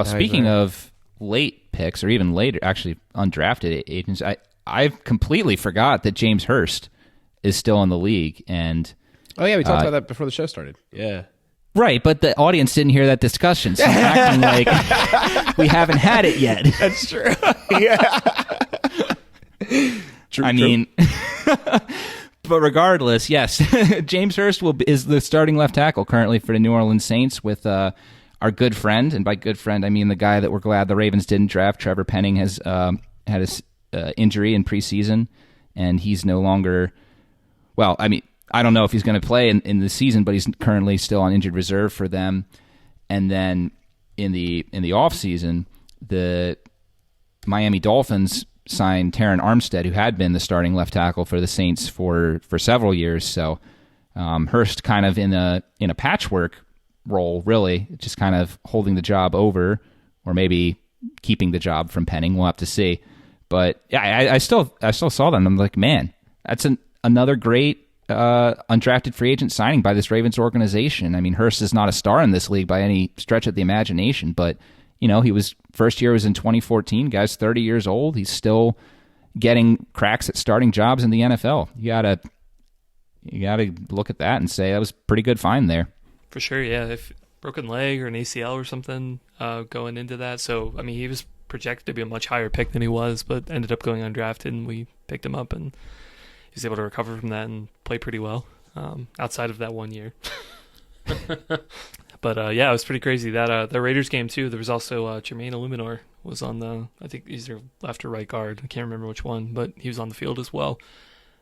Speaking of late picks or even later, actually undrafted agents, I completely forgot that James Hurst is still in the league. And oh yeah, we talked about that before the show started. Yeah. Right, but the audience didn't hear that discussion, so I'm acting like we haven't had it yet. That's true. Yeah. I mean, but regardless, yes, James Hurst is the starting left tackle currently for the New Orleans Saints with our good friend, and by good friend I mean the guy that we're glad the Ravens didn't draft. Trevor Penning has had his injury in preseason, and he's no longer. Well, I mean, I don't know if he's going to play in the season, but he's currently still on injured reserve for them. And then in the offseason, the Miami Dolphins signed Taron Armstead, who had been the starting left tackle for the Saints for several years. So Hurst kind of in a patchwork role, really, just kind of holding the job over, or maybe keeping the job from Penning. We'll have to see. But yeah, I still saw that, and I'm like, man, that's another great undrafted free agent signing by this Ravens organization. I mean, Hurst is not a star in this league by any stretch of the imagination, but he was first year was in 2014. Guy's 30 years old. He's still getting cracks at starting jobs in the NFL. You gotta look at that and say that was a pretty good find there. For sure, yeah. If broken leg or an ACL or something going into that. So I mean, he was projected to be a much higher pick than he was, but ended up going undrafted, and we picked him up, and he was able to recover from that and play pretty well outside of that 1 year. But yeah, it was pretty crazy. That the Raiders game too. There was also Jermaine Illuminor was on I think he's their left or right guard. I can't remember which one, but he was on the field as well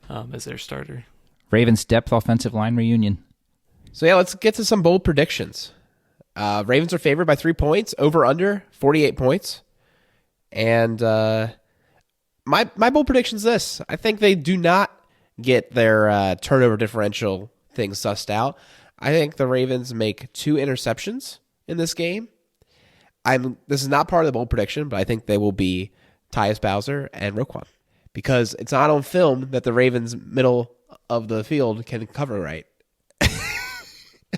as their starter. Ravens depth offensive line reunion. So yeah, let's get to some bold predictions. Ravens are favored by 3 points, over under 48 points, and My bold prediction is this. I think they do not get their turnover differential thing sussed out. I think the Ravens make 2 interceptions in this game. This is not part of the bold prediction, but I think they will be Tyus Bowser and Roquan. Because it's not on film that the Ravens' middle of the field can cover right.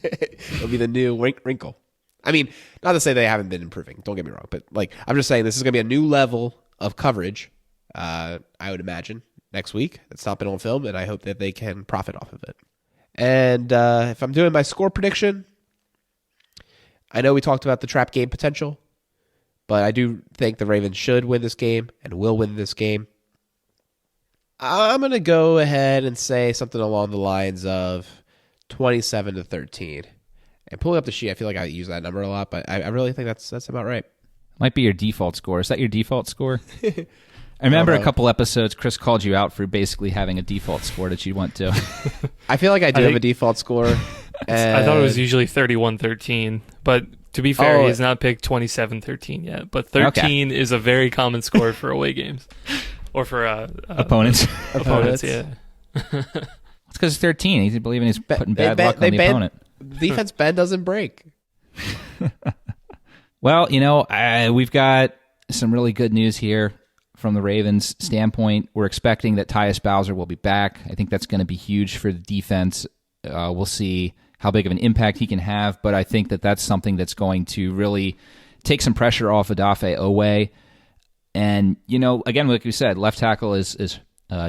It'll be the new wrinkle. I mean, not to say they haven't been improving. Don't get me wrong. But I'm just saying this is going to be a new level of coverage, I would imagine, next week. It's not been on film, and I hope that they can profit off of it. And if I'm doing my score prediction, I know we talked about the trap game potential, but I do think the Ravens should win this game and will win this game. I'm going to go ahead and say something along the lines of 27-13. And pulling up the sheet, I feel like I use that number a lot, but I really think that's about right. Might be your default score. Is that your default score? I remember a couple episodes, Chris called you out for basically having a default score that you went to. I feel like I do have a default score. I thought it was usually 31-13, but to be fair, he has not picked 27-13 yet. But 13 is a very common score for away games. Or for opponents. Opponents, yeah. It's because it's 13. He's believing he's putting bad luck on the opponent. Defense bend doesn't break. Well, we've got some really good news here from the Ravens' standpoint. We're expecting that Tyus Bowser will be back. I think that's going to be huge for the defense. We'll see how big of an impact he can have, but I think that that's something that's going to really take some pressure off Odafe Owe. And, again, like we said, left tackle is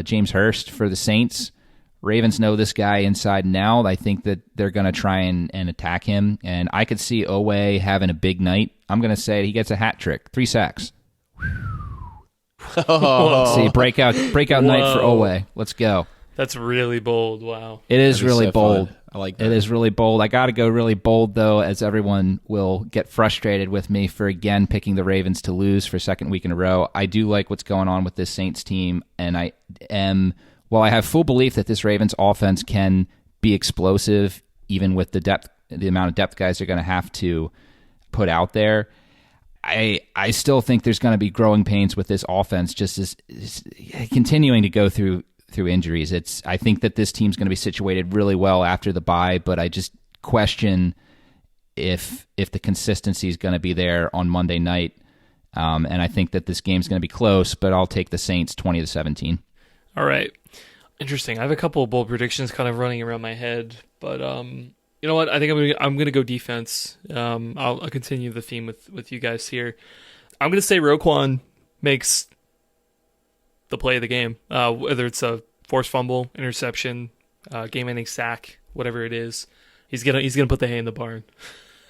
James Hurst for the Saints. Ravens know this guy inside and out. I think that they're going to try and attack him. And I could see Owe having a big night. I'm going to say he gets a hat trick, 3 sacks. See, breakout night for Owe. Let's go. That's really bold. Wow. It is really so bold. Fun. I like that. It is really bold. I got to go really bold, though, as everyone will get frustrated with me for, again, picking the Ravens to lose for second week in a row. I do like what's going on with this Saints team, and I have full belief that this Ravens offense can be explosive, even with the amount of depth guys they're going to have to put out there. I still think there's going to be growing pains with this offense, just as continuing to go through injuries. I think that this team's going to be situated really well after the bye, but I just question if the consistency is going to be there on Monday night. And I think that this game's going to be close, but I'll take the Saints 20-17. All right. Interesting. I have a couple of bold predictions kind of running around my head, but you know what? I think I'm gonna go defense. I'll continue the theme with you guys here. I'm gonna say Roquan makes the play of the game, whether it's a forced fumble, interception, game-ending sack, whatever it is. He's gonna put the hay in the barn.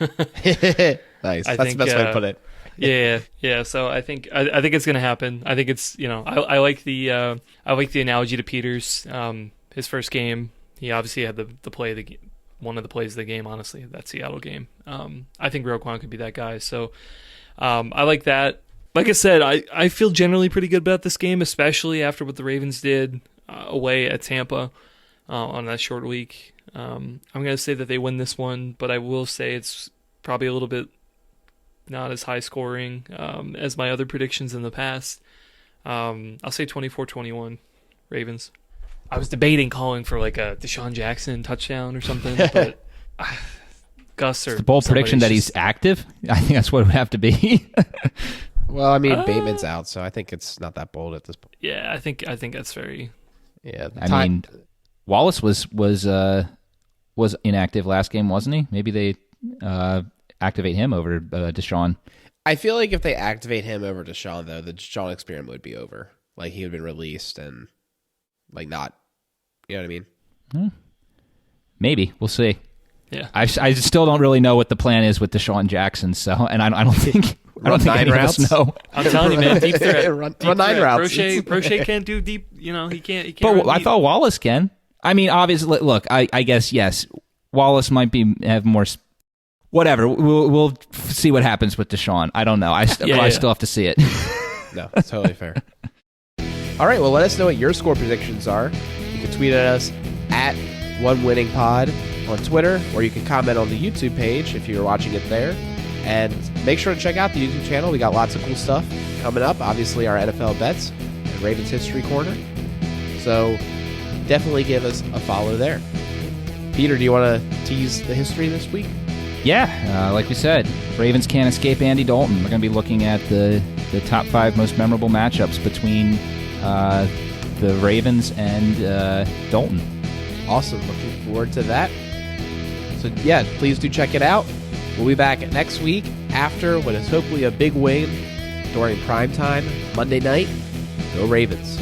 Nice. That's the best way to put it. Yeah. So I think it's gonna happen. I think it's I like the analogy to Peters. His first game, he obviously had the play of the game, one of the plays of the game. Honestly, that Seattle game. I think Roquan could be that guy. So I like that. Like I said, I feel generally pretty good about this game, especially after what the Ravens did away at Tampa on that short week. I'm gonna say that they win this one, but I will say it's probably a little bit not as high scoring as my other predictions in the past. I'll say 24-21 Ravens. I was debating calling for like a Deshaun Jackson touchdown or something, but Gus or the bold prediction that he's active. I think that's what it would have to be. Well, I mean, Bateman's out, so I think it's not that bold at this point. Yeah, I think that's very. Yeah, I mean, Wallace was inactive last game, wasn't he? Maybe they activate him over Deshaun. I feel like if they activate him over Deshaun, though, the Deshaun experiment would be over. Like, he would have been released and, like, not, you know what I mean? Maybe. We'll see. Yeah. I still don't really know what the plan is with Deshaun Jackson, so, and I don't think any of us know. I'm telling you, man, deep threat. run 9 routes. Prochet can't do deep, he can't. But I thought Wallace can. I mean, obviously, look, I guess, yes, Wallace might have more. Whatever. We'll see what happens with Deshaun. I don't know. I still have to see it. No, that's totally fair. All right, well, let us know what your score predictions are. You can tweet at us at OneWinningPod on Twitter, or you can comment on the YouTube page if you're watching it there. And make sure to check out the YouTube channel. We got lots of cool stuff coming up. Obviously, our NFL bets. And Ravens History Corner. So definitely give us a follow there. Peter, do you want to tease the history this week? Yeah, like we said, Ravens can't escape Andy Dalton. We're going to be looking at the top 5 most memorable matchups between the Ravens and Dalton. Awesome. Looking forward to that. So, yeah, please do check it out. We'll be back next week after what is hopefully a big win during primetime Monday night. Go Ravens.